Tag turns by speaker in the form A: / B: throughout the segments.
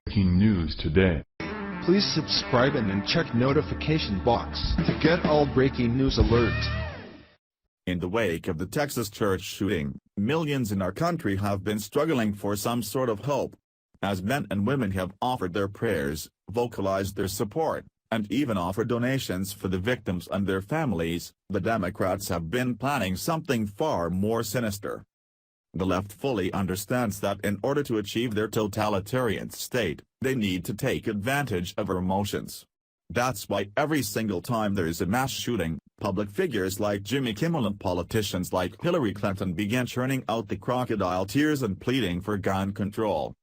A: Breaking news today.
B: Please subscribe and then check notification box to get all breaking news alerts.
C: In the wake of the Texas church shooting, millions in our country have been struggling for some sort of hope. As men and women have offered their prayers, vocalized their support, and even offered donations for the victims and their families, the Democrats have been planning something far more sinister. The left fully understands that in order to achieve their totalitarian state, they need to take advantage of our emotions. That's why every single time there is a mass shooting, public figures like Jimmy Kimmel and politicians like Hillary Clinton begin churning out the crocodile tears and pleading for gun control.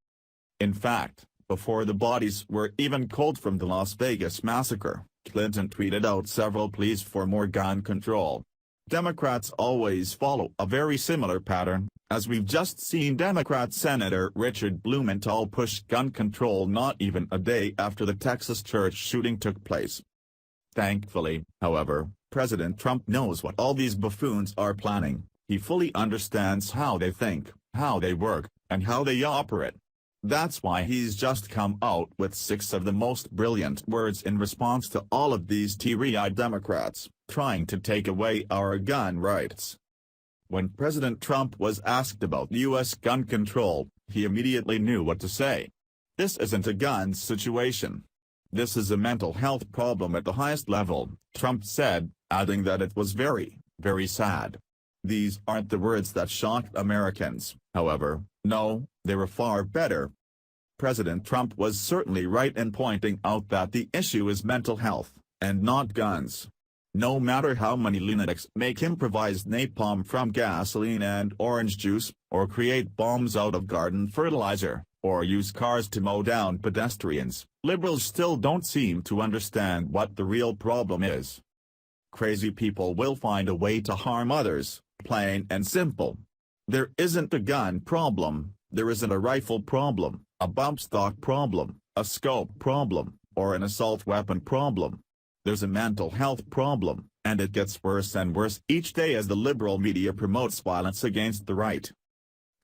C: In fact, before the bodies were even cold from the Las Vegas massacre, Clinton tweeted out several pleas for more gun control. Democrats always follow a very similar pattern, as we've just seen Democrat Senator Richard Blumenthal push gun control not even a day after the Texas church shooting took place. Thankfully, however, President Trump knows what all these buffoons are planning. He fully understands how they think, how they work, and how they operate. That's why he's just come out with 6 of the most brilliant words in response to all of these teary-eyed Democrats trying to take away our gun rights. When President Trump was asked about U.S. gun control, he immediately knew what to say. This isn't a gun situation. This is a mental health problem at the highest level, Trump said, adding that it was very, very sad. These aren't the words that shocked Americans, however. No, they were far better. President Trump was certainly right in pointing out that the issue is mental health, and not guns. No matter how many lunatics make improvised napalm from gasoline and orange juice, or create bombs out of garden fertilizer, or use cars to mow down pedestrians, liberals still don't seem to understand what the real problem is. Crazy people will find a way to harm others, plain and simple. There isn't a gun problem, there isn't a rifle problem, a bump stock problem, a scope problem, or an assault weapon problem. There's a mental health problem, and it gets worse and worse each day as the liberal media promotes violence against the right.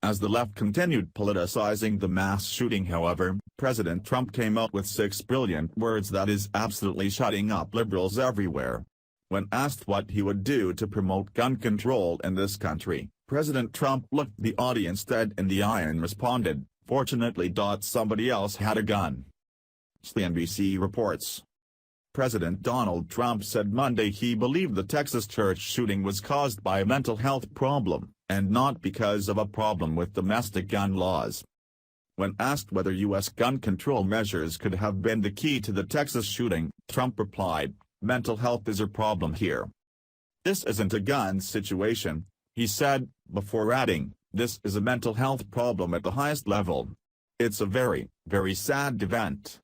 C: As the left continued politicizing the mass shooting, however, President Trump came up with 6 brilliant words that is absolutely shutting up liberals everywhere. When asked what he would do to promote gun control in this country, President Trump looked the audience dead in the eye and responded, "Fortunately, somebody else had a gun." CNBC reports. President Donald Trump said Monday he believed the Texas church shooting was caused by a mental health problem, and not because of a problem with domestic gun laws. When asked whether U.S. gun control measures could have been the key to the Texas shooting, Trump replied, "Mental health is a problem here. This isn't a gun situation," he said, before adding, "This is a mental health problem at the highest level. It's a very, very sad event."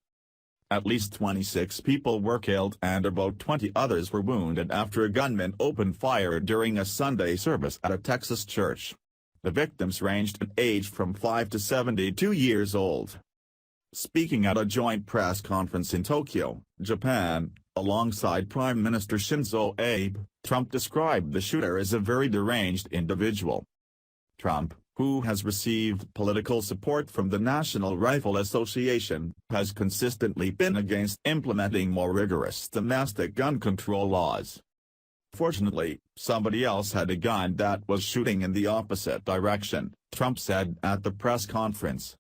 C: At least 26 people were killed and about 20 others were wounded after a gunman opened fire during a Sunday service at a Texas church. The victims ranged in age from 5 to 72 years old. Speaking at a joint press conference in Tokyo, Japan, alongside Prime Minister Shinzo Abe, Trump described the shooter as a very deranged individual. Trump, who has received political support from the National Rifle Association, has consistently been against implementing more rigorous domestic gun control laws. Fortunately, somebody else had a gun that was shooting in the opposite direction, Trump said at the press conference.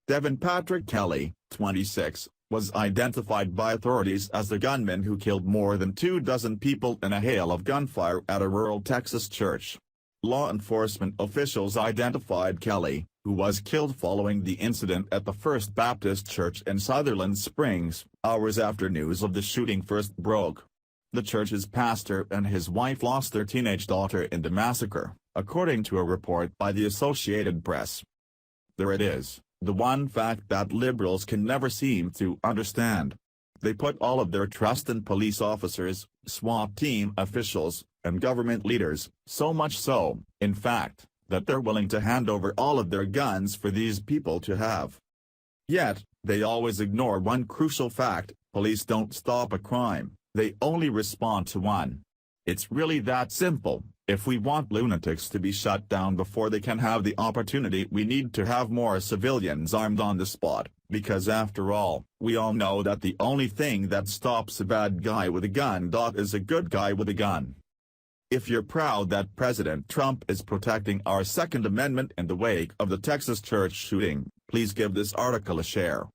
C: Devin Patrick Kelly, 26, was identified by authorities as the gunman who killed more than 24 people in a hail of gunfire at a rural Texas church. Law enforcement officials identified Kelly, who was killed following the incident at the First Baptist Church in Sutherland Springs, hours after news of the shooting first broke. The church's pastor and his wife lost their teenage daughter in the massacre, according to a report by the Associated Press. There it is, the one fact that liberals can never seem to understand. They put all of their trust in police officers, SWAT team officials, and government leaders, so much so, in fact, that they're willing to hand over all of their guns for these people to have. Yet, they always ignore one crucial fact: police don't stop a crime, they only respond to one. It's really that simple. If we want lunatics to be shut down before they can have the opportunity, we need to have more civilians armed on the spot, because after all, we all know that the only thing that stops a bad guy with a gun is a good guy with a gun. If you're proud that President Trump is protecting our Second Amendment in the wake of the Texas church shooting, please give this article a share.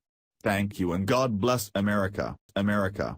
C: Thank you and God bless America, America.